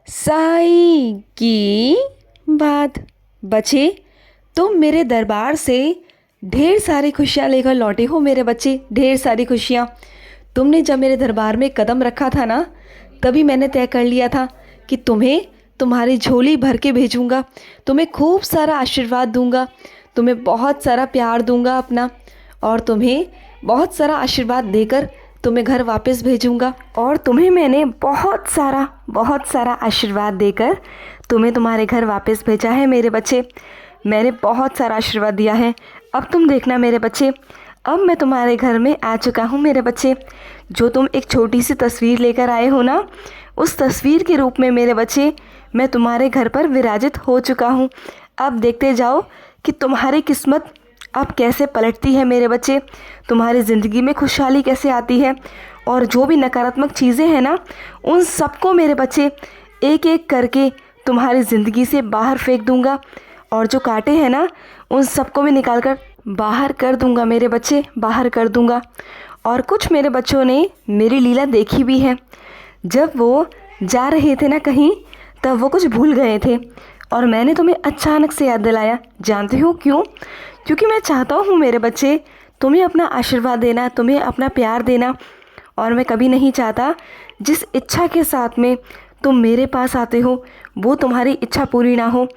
साईं की बात। बच्चे, तुम मेरे दरबार से ढेर सारी खुशियाँ लेकर लौटे हो मेरे बच्चे, ढेर सारी खुशियाँ। तुमने जब मेरे दरबार में कदम रखा था ना, तभी मैंने तय कर लिया था कि तुम्हें तुम्हारी झोली भर के भेजूंगा, तुम्हें खूब सारा आशीर्वाद दूंगा, तुम्हें बहुत सारा प्यार दूंगा अपना, और तुम्हें बहुत सारा आशीर्वाद देकर तुम्हें घर वापस भेजूंगा। और तुम्हें मैंने बहुत सारा आशीर्वाद देकर तुम्हें तुम्हारे घर वापस भेजा है मेरे बच्चे। मैंने बहुत सारा आशीर्वाद दिया है। अब तुम देखना मेरे बच्चे, अब मैं तुम्हारे घर में आ चुका हूँ मेरे बच्चे। जो तुम एक छोटी सी तस्वीर लेकर आए हो ना, उस तस्वीर के रूप में मेरे बच्चे मैं तुम्हारे घर पर विराजित हो चुका हूँ। अब देखते जाओ कि तुम्हारी किस्मत अब कैसे पलटती है मेरे बच्चे, तुम्हारी ज़िंदगी में खुशहाली कैसे आती है। और जो भी नकारात्मक चीज़ें हैं ना, उन सबको मेरे बच्चे एक एक करके तुम्हारी ज़िंदगी से बाहर फेंक दूंगा, और जो कांटे हैं ना, उन सबको मैं निकाल कर बाहर कर दूंगा मेरे बच्चे, बाहर कर दूंगा। और कुछ मेरे बच्चों ने मेरी लीला देखी भी है। जब वो जा रहे थे ना कहीं, तब वो कुछ भूल गए थे और मैंने तुम्हें अचानक से याद दिलाया। जानते हो क्यों? क्योंकि मैं चाहता हूँ मेरे बच्चे, तुम्हें अपना आशीर्वाद देना, तुम्हें अपना प्यार देना। और मैं कभी नहीं चाहता जिस इच्छा के साथ में तुम मेरे पास आते हो वो तुम्हारी इच्छा पूरी ना हो।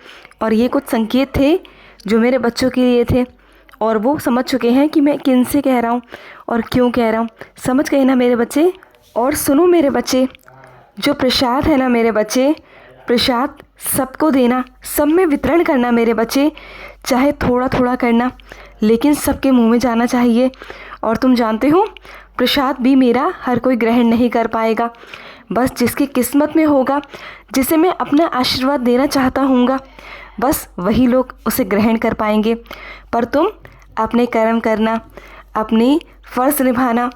और ये कुछ संकेत थे जो मेरे बच्चों के लिए थे, और वो समझ चुके हैं कि मैं किन से कह रहा हूँ और क्यों कह रहा हूँ। समझ गए ना मेरे बच्चे? और सुनो मेरे बच्चे, जो प्रसाद है ना मेरे बच्चे, प्रसाद सबको देना, सब में वितरण करना मेरे बच्चे। चाहे थोड़ा थोड़ा करना, लेकिन सबके मुंह में जाना चाहिए। और तुम जानते हो, प्रसाद भी मेरा हर कोई ग्रहण नहीं कर पाएगा। बस जिसकी किस्मत में होगा, जिसे मैं अपना आशीर्वाद देना चाहता हूँगा, बस वही लोग उसे ग्रहण कर पाएंगे। पर तुम अपने कर्म करना, अपनी फ़र्ज़ निभाना,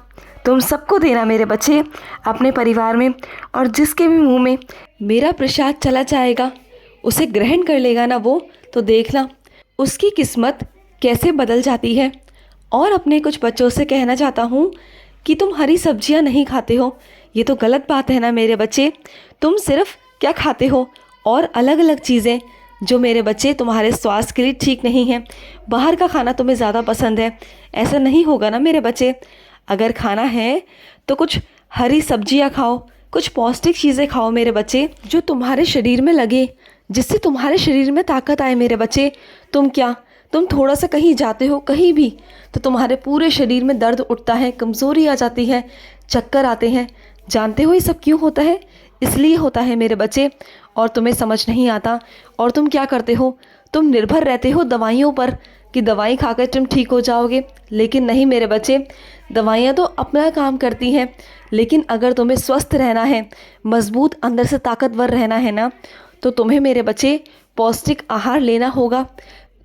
तुम सबको देना मेरे बच्चे, अपने परिवार में। और जिसके भी मुंह में मेरा प्रसाद चला जाएगा, उसे ग्रहण कर लेगा ना वो, तो देखना उसकी किस्मत कैसे बदल जाती है। और अपने कुछ बच्चों से कहना चाहता हूँ कि तुम हरी सब्जियाँ नहीं खाते हो, ये तो गलत बात है ना मेरे बच्चे। तुम सिर्फ क्या खाते हो, और अलग अलग चीज़ें जो मेरे बच्चे तुम्हारे स्वास्थ्य के लिए ठीक नहीं है। बाहर का खाना तुम्हें ज़्यादा पसंद है, ऐसा नहीं होगा ना मेरे बच्चे। अगर खाना है तो कुछ हरी सब्जियां खाओ, कुछ पौष्टिक चीज़ें खाओ मेरे बच्चे, जो तुम्हारे शरीर में लगे, जिससे तुम्हारे शरीर में ताकत आए मेरे बच्चे। तुम थोड़ा सा कहीं जाते हो, कहीं भी, तो तुम्हारे पूरे शरीर में दर्द उठता है, कमज़ोरी आ जाती है, चक्कर आते हैं। जानते हो ये सब क्यों होता है? इसलिए होता है मेरे बच्चे, और तुम्हें समझ नहीं आता। और तुम क्या करते हो? तुम निर्भर रहते हो दवाइयों पर कि दवाई खाकर तुम ठीक हो जाओगे। लेकिन नहीं मेरे बच्चे, दवाइयाँ तो अपना काम करती हैं, लेकिन अगर तुम्हें स्वस्थ रहना है, मजबूत अंदर से ताकतवर रहना है ना, तो तुम्हें मेरे बच्चे पौष्टिक आहार लेना होगा।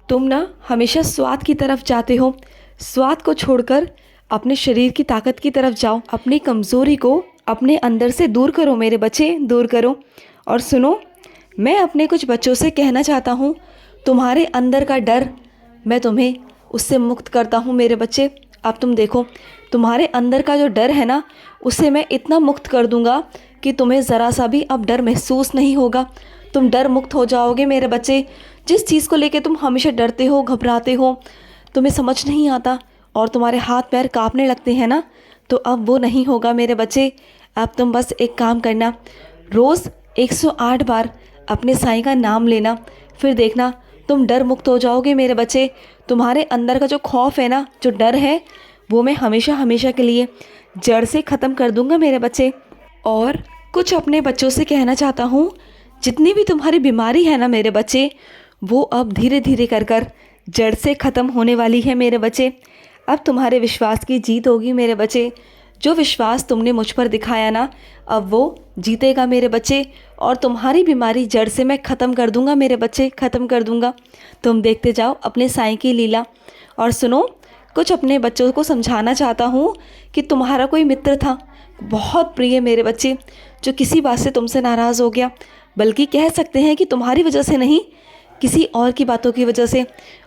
तुम ना हमेशा स्वाद की तरफ जाते हो, स्वाद को छोड़कर अपने शरीर की ताकत की तरफ जाओ। अपनी कमज़ोरी को अपने अंदर से दूर करो मेरे बच्चे, दूर करो। और सुनो, मैं अपने कुछ बच्चों से कहना चाहता हूँ, तुम्हारे अंदर का डर मैं तुम्हें उससे मुक्त करता हूँ मेरे बच्चे। अब तुम देखो, तुम्हारे अंदर का जो डर है ना, उसे मैं इतना मुक्त कर दूँगा कि तुम्हें ज़रा सा भी अब डर महसूस नहीं होगा। तुम डर मुक्त हो जाओगे मेरे बच्चे। जिस चीज़ को लेके तुम हमेशा डरते हो, घबराते हो, तुम्हें समझ नहीं आता और तुम्हारे हाथ पैर कांपने लगते हैं ना, तो अब वो नहीं होगा मेरे बच्चे। अब तुम बस एक काम करना, रोज़ 108 बार अपने साईं का नाम लेना, फिर देखना तुम डर मुक्त हो जाओगे मेरे बच्चे। तुम्हारे अंदर का जो खौफ है ना, जो डर है, वो मैं हमेशा हमेशा के लिए जड़ से ख़त्म कर दूंगा मेरे बच्चे। और कुछ अपने बच्चों से कहना चाहता हूँ, जितनी भी तुम्हारी बीमारी है ना मेरे बच्चे, वो अब धीरे धीरे कर कर जड़ से ख़त्म होने वाली है मेरे बच्चे। अब तुम्हारे विश्वास की जीत होगी मेरे बच्चे। जो विश्वास तुमने मुझ पर दिखाया ना, अब वो जीतेगा मेरे बच्चे, और तुम्हारी बीमारी जड़ से मैं ख़त्म कर दूंगा मेरे बच्चे, ख़त्म कर दूंगा। तुम देखते जाओ अपने साईं की लीला। और सुनो, कुछ अपने बच्चों को समझाना चाहता हूँ कि तुम्हारा कोई मित्र था, बहुत प्रिय मेरे बच्चे, जो किसी बात से तुमसे नाराज़ हो गया, बल्कि कह सकते हैं कि तुम्हारी वजह से नहीं, किसी और की बातों की वजह से।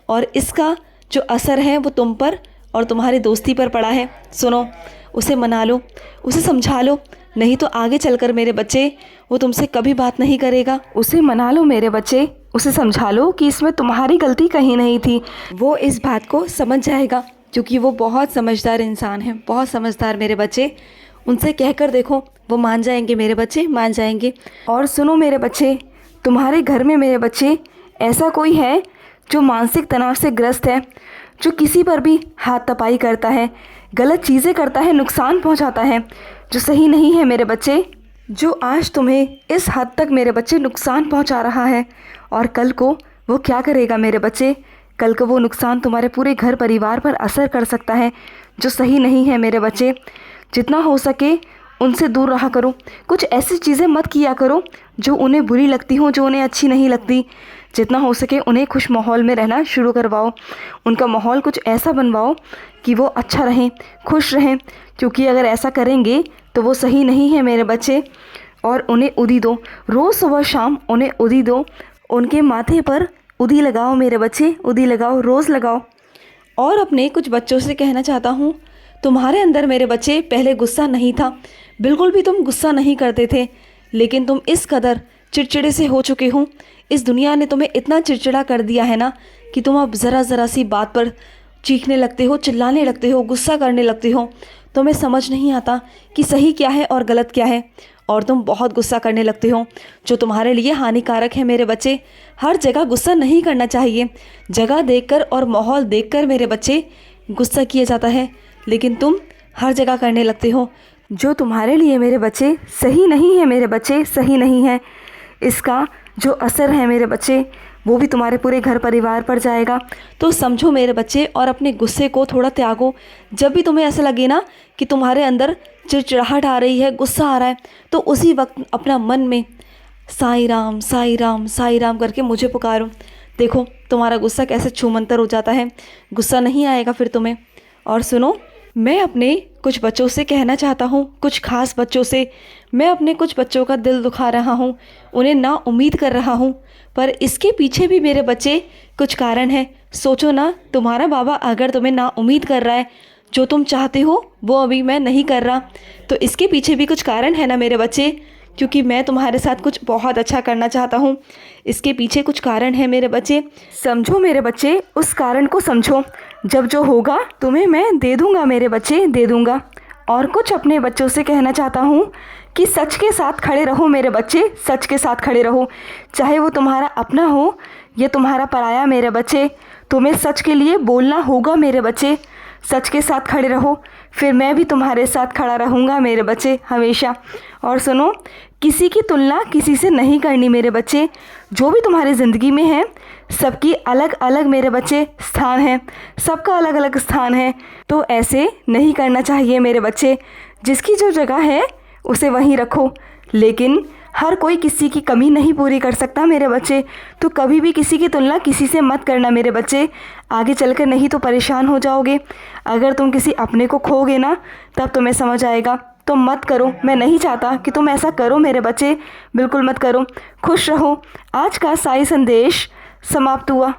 और इसका जो असर है वो तुम पर और तुम्हारी दोस्ती पर पड़ा है। सुनो, उसे मना लो, उसे समझा लो, नहीं तो आगे चलकर मेरे बच्चे वो तुमसे कभी बात नहीं करेगा। उसे मना लो मेरे बच्चे, उसे समझा लो कि इसमें तुम्हारी गलती कहीं नहीं थी। वो इस बात को समझ जाएगा क्योंकि वो बहुत समझदार इंसान है, बहुत समझदार मेरे बच्चे। उनसे कहकर देखो, वो मान जाएंगे मेरे बच्चे, मान जाएंगे। और सुनो मेरे बच्चे, तुम्हारे घर में मेरे बच्चे ऐसा कोई है जो मानसिक तनाव से ग्रस्त है, जो किसी पर भी हाथ तपाई करता है, गलत चीज़ें करता है, नुकसान पहुंचाता है, जो सही नहीं है मेरे बच्चे, जो आज तुम्हें इस हद तक मेरे बच्चे नुकसान पहुंचा रहा है। और कल को वो क्या करेगा मेरे बच्चे, कल को वो नुकसान तुम्हारे पूरे घर परिवार पर असर कर सकता है, जो सही नहीं है मेरे बच्चे। जितना हो सके उनसे दूर रहा करो। कुछ ऐसी चीज़ें मत किया करो जो उन्हें बुरी लगती हो, जो उन्हें अच्छी नहीं लगती। जितना हो सके उन्हें खुश माहौल में रहना शुरू करवाओ। उनका माहौल कुछ ऐसा बनवाओ कि वो अच्छा रहें, खुश रहें, क्योंकि अगर ऐसा करेंगे तो वो सही नहीं है मेरे बच्चे। और उन्हें उदी दो, रोज़ सुबह शाम उन्हें उदी दो, उनके माथे पर उदी लगाओ मेरे बच्चे, उदी लगाओ, रोज़ लगाओ। और अपने कुछ बच्चों से कहना चाहता हूँ, तुम्हारे अंदर मेरे बच्चे पहले गुस्सा नहीं था, बिल्कुल भी तुम गुस्सा नहीं करते थे, लेकिन तुम इस कदर चिड़चिड़े से हो चुके हो, इस दुनिया ने तुम्हें इतना चिड़चिड़ा कर दिया है ना कि तुम अब ज़रा ज़रा सी बात पर चीखने लगते हो, चिल्लाने लगते हो, गुस्सा करने लगते हो। तुम्हें समझ नहीं आता कि सही क्या है और गलत क्या है, और तुम बहुत गुस्सा करने लगते हो, जो तुम्हारे लिए हानिकारक है मेरे बच्चे। हर जगह गुस्सा नहीं करना चाहिए। जगह देखकर और माहौल देखकर मेरे बच्चे गुस्सा किया जाता है, लेकिन तुम हर जगह करने लगते हो, जो तुम्हारे लिए मेरे बच्चे सही नहीं है मेरे बच्चे, सही नहीं है। इसका जो असर है मेरे बच्चे वो भी तुम्हारे पूरे घर परिवार पर जाएगा। तो समझो मेरे बच्चे और अपने गुस्से को थोड़ा त्यागो। जब भी तुम्हें ऐसा लगे ना कि तुम्हारे अंदर चिड़चिड़ाहट आ रही है, गुस्सा आ रहा है, तो उसी वक्त अपना मन में साईं राम साईं राम साईं राम करके मुझे पुकारो। देखो तुम्हारा गुस्सा कैसे छूमंतर हो जाता है, गुस्सा नहीं आएगा फिर तुम्हें। और सुनो, मैं अपने कुछ बच्चों से कहना चाहता हूँ, कुछ खास बच्चों से। मैं अपने कुछ बच्चों का दिल दुखा रहा हूँ, उन्हें ना उम्मीद कर रहा हूँ, पर इसके पीछे भी मेरे बच्चे कुछ कारण है। सोचो ना, तुम्हारा बाबा अगर तुम्हें ना उम्मीद कर रहा है, जो तुम चाहते हो वो अभी मैं नहीं कर रहा, तो इसके पीछे भी कुछ कारण है ना मेरे बच्चे, क्योंकि मैं तुम्हारे साथ कुछ बहुत अच्छा करना चाहता हूँ। इसके पीछे कुछ कारण है मेरे बच्चे, समझो मेरे बच्चे, उस कारण को समझो। जब जो होगा तुम्हें मैं दे दूँगा मेरे बच्चे, दे दूँगा। और कुछ अपने बच्चों से कहना चाहता हूँ कि सच के साथ खड़े रहो मेरे बच्चे, सच के साथ खड़े रहो, चाहे वो तुम्हारा अपना हो या तुम्हारा पराया मेरे बच्चे। तुम्हें सच के लिए बोलना होगा मेरे बच्चे, सच के साथ खड़े रहो, फिर मैं भी तुम्हारे साथ खड़ा रहूँगा मेरे बच्चे हमेशा। और सुनो, किसी की तुलना किसी से नहीं करनी मेरे बच्चे। जो भी तुम्हारी ज़िंदगी में है, सबकी अलग अलग मेरे बच्चे स्थान है, सबका अलग अलग स्थान है, तो ऐसे नहीं करना चाहिए मेरे बच्चे। जिसकी जो जगह है उसे वहीं रखो, लेकिन हर कोई किसी की कमी नहीं पूरी कर सकता मेरे बच्चे। तो कभी भी किसी की तुलना किसी से मत करना मेरे बच्चे, आगे चलकर नहीं तो परेशान हो जाओगे। अगर तुम किसी अपने को खोगे ना, तब तुम्हें समझ आएगा। तो मत करो, मैं नहीं चाहता कि तुम ऐसा करो मेरे बच्चे, बिल्कुल मत करो। खुश रहो। आज का साई संदेश समाप्त हुआ।